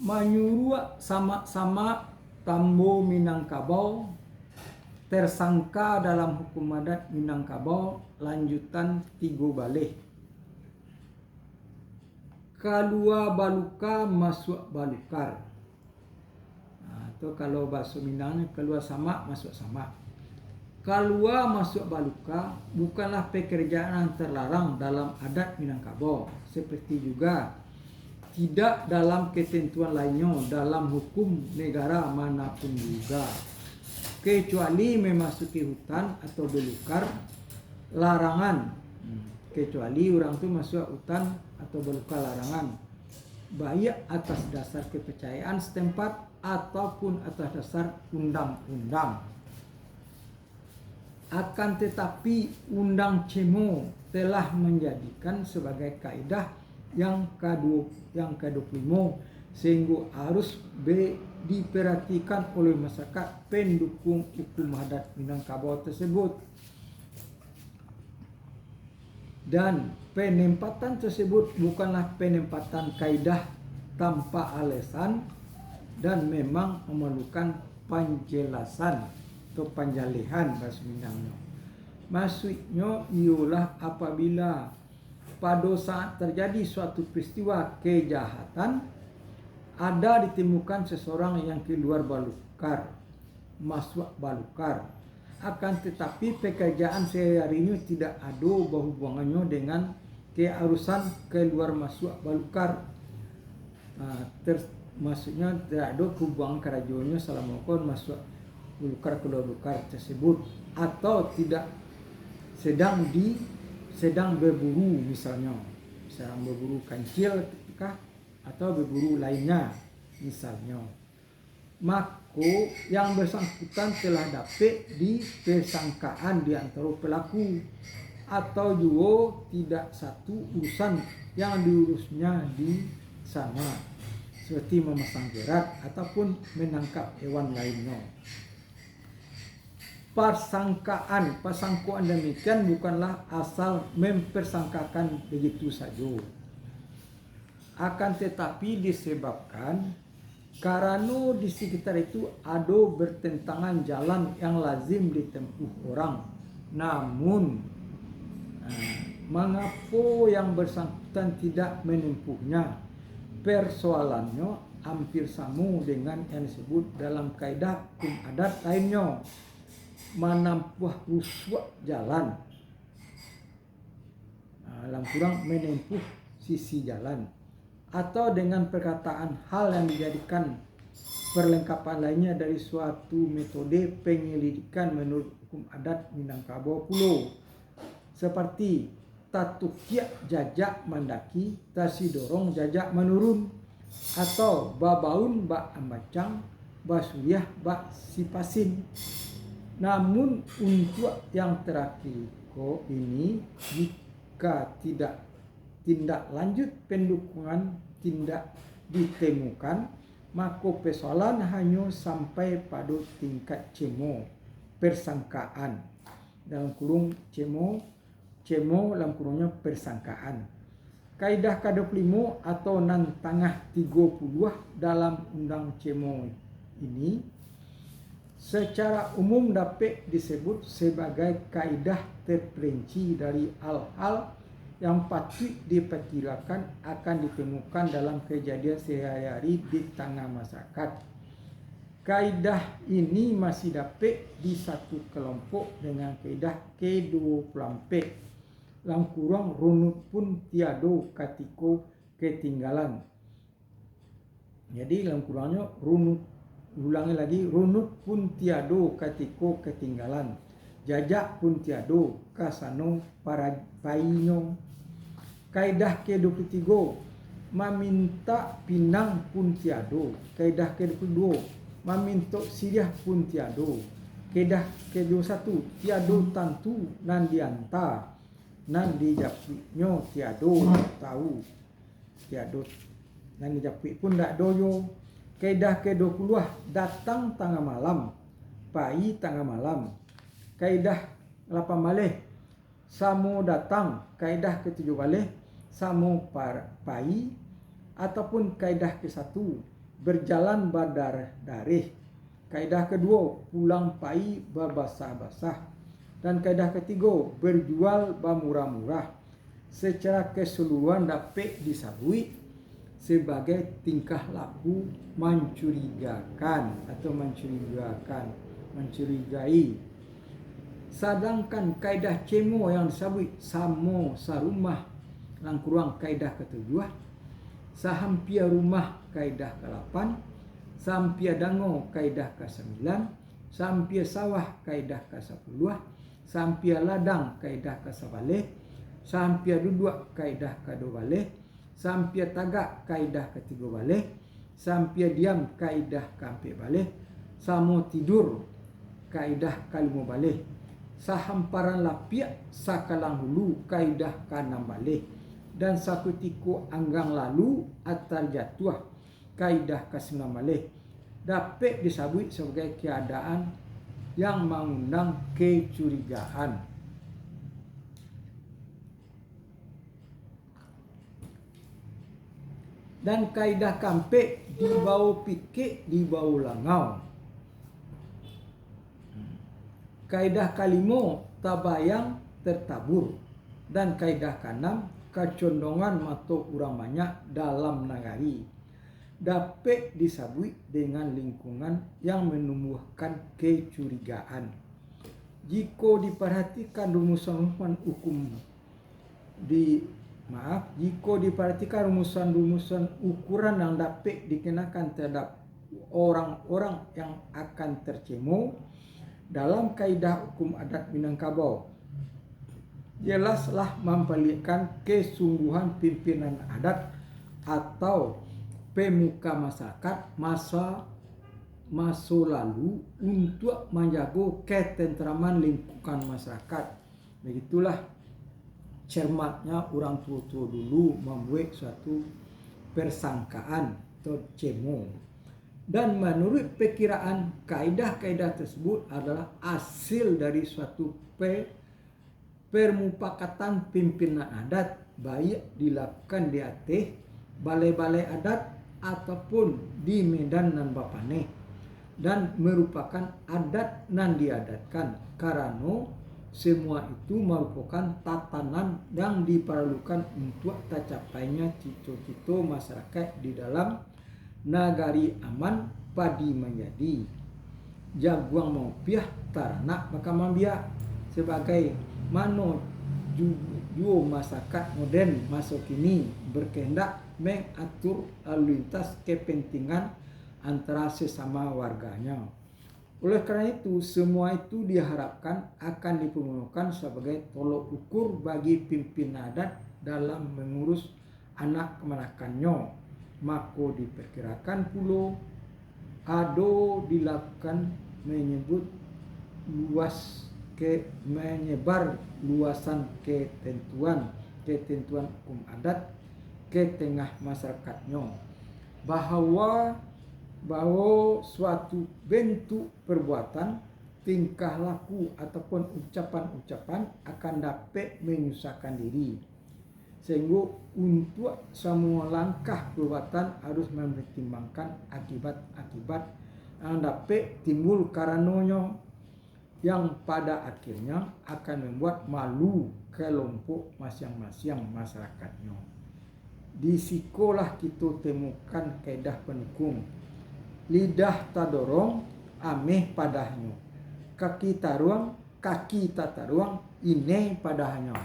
Menyuruh sama-sama Tambo Minangkabau tersangka dalam hukum adat Minangkabau lanjutan 3 baleh. Kalua baluka masuk balukar. Nah, itu kalau bahasa Minangnya keluar sama masuk sama. Kalua masuk baluka bukanlah pekerjaan yang terlarang dalam adat Minangkabau, seperti juga tidak dalam ketentuan lainnya dalam hukum negara manapun juga, kecuali memasuki hutan atau belukar larangan. Kecuali orang itu masuk hutan atau belukar larangan, baik atas dasar kepercayaan setempat ataupun atas dasar undang-undang. Akan tetapi Undang Cemo telah menjadikan sebagai kaidah yang ke-25 sehingga harus diperhatikan oleh masyarakat pendukung hukum adat Minangkabau tersebut. Dan penempatan tersebut bukanlah penempatan kaidah tanpa alasan dan memang memerlukan penjelasan atau penjalihan bahasa Minangnya. Maksudnya ialah apabila pada saat terjadi suatu peristiwa kejahatan ada ditemukan seseorang yang keluar balukar, masuk balukar, akan tetapi pekerjaan sehari-harinya tidak ada hubungannya dengan keharusan keluar masuk balukar. Maksudnya tidak ada hubungan kerajaannya selama kon masuk balukar keluar balukar tersebut, atau tidak sedang berburu, misalnya berburu kancil kah, atau berburu lainnya misalnya, maka yang bersangkutan telah dapat dipersangkaan di antara pelaku, atau juga tidak satu urusan yang diurusnya di sana, seperti memasang jerat ataupun menangkap hewan lainnya. Persangkaan demikian bukanlah asal mempersangkakan begitu saja, akan tetapi disebabkan karena di sekitar itu ada bertentangan jalan yang lazim ditempuh orang. Namun mengapa yang bersangkutan tidak menempuhnya? Persoalannya hampir sama dengan yang disebut dalam kaidah hukum adat lainnya, menempuh rusuh jalan, dalam kurang menempuh sisi jalan, atau dengan perkataan hal yang dijadikan perlengkapan lainnya dari suatu metode penyelidikan menurut hukum adat Minangkabau pulo, seperti tatukiak jajak mendaki, tasidorong jajak menurun, atau babaun bak ambacang, basuyah bak sipasin. Namun untuk yang terakhir ini, jika tindak lanjut pendukungan tidak ditemukan, maka persoalan hanya sampai pada tingkat cemo, persangkaan, dalam kurung cemo dalam kurungnya persangkaan. Kaidah ke-25 atau nan tangah 30 dalam undang cemo ini secara umum dapat disebut sebagai kaidah terperinci dari hal-hal yang patut diperkirakan akan ditemukan dalam kejadian sehari-hari di tengah masyarakat. Kaidah ini masih dapat di satu kelompok dengan kaidah ke-24, dalam kurung runut pun tiado katiko ketinggalan. Jadi dalam kurangnya ulangi lagi, runut pun tiado katiko ketinggalan, jajak pun tiado kasano para painyo. Kaidah ke-23, meminta pinang pun tiado. Kaidah ke-22, meminta siriah pun tiado. Kaidah ke-21, tiado tantu nan dianta, nan dijapitnya tiado tahu, tiado nan dijapit pun dak doyo. Kaidah ke-20, datang tengah malam, pai tengah malam. Kaidah 8 baleh, samo datang. Kaidah ke-7 baleh, samo pai. Ataupun kaidah ke-1, berjalan berdarah-darih. Kaidah kedua, pulang pai babasah-basah. Dan kaidah ketiga, berjual bamurah-murah. Secara keseluruhan dapat disabui sebagai tingkah laku mencurigakan atau mencurigai. Sedangkan kaidah cemo yang disabui samo sarumah langkurang kaidah ketujuh, sahampia rumah kaidah ke-8, sampia dango kaidah ke-9, sampia sawah kaidah ke-10, sampia ladang kaidah ke-11, sampia duduk kaidah ke-12, sampia tagak kaidah ke-13, sampia diam kaidah ke-14, samo tidur kaidah ke-15, sahamparan lapiak sakalang hulu kaidah ke-16, dan sakutiku anggang lalu atar jatuh kaidah ke-19 dapat disebut sebagai keadaan yang mengundang kecurigaan. Dan kaidah kampe di bawah pikir di bawah langau. Kaidah kalimo tabayang tertabur. Dan kaidah keenam kecondongan mata urang banyak dalam nagari dapat disabui dengan lingkungan yang menumbuhkan kecurigaan. Jika diperhatikan rumusan-rumusan hukum jika diperhatikan rumusan-rumusan ukuran yang dapat dikenakan terhadap orang-orang yang akan tercemo dalam kaidah hukum adat Minangkabau, jelaslah memperlihatkan kesungguhan pimpinan adat atau pemuka masyarakat masa lalu untuk menjaga ketentraman lingkungan masyarakat. Begitulah cermatnya orang tua-tua dulu membuat suatu persangkaan atau cemo. Dan menurut perkiraan kaidah-kaidah tersebut adalah hasil dari suatu permupakatan pimpinan adat, baik dilakukan di Aceh, balai-balai adat ataupun di Medan dan Bapane, dan merupakan adat nan diadatkan karena semua itu merupakan tatanan yang diperlukan untuk tercapainya cita-cita masyarakat di dalam nagari aman padi menjadi jaguang maupiah taranak maka mambiak. Sebagai mana juga masyarakat modern masa kini berkehendak mengatur lalu lintas kepentingan antara sesama warganya. Oleh karena itu, semua itu diharapkan akan dipergunakan sebagai tolok ukur bagi pimpinan adat dalam mengurus anak kemenakannya. Maka diperkirakan pula ada dilakukan menyebar luasan ketentuan hukum adat ke tengah masyarakatnya, bahwa suatu bentuk perbuatan, tingkah laku ataupun ucapan-ucapan akan dapat menyusahkan diri, sehingga untuk semua langkah perbuatan harus mempertimbangkan akibat-akibat yang dapat timbul karenanya, yang pada akhirnya akan membuat malu kelompok masing-masing masyarakatnya. Di sikolah kita temukan kaidah pendukung. Lidah tadorong, ameh padahnya. Kaki tak taruang, ini padahnya.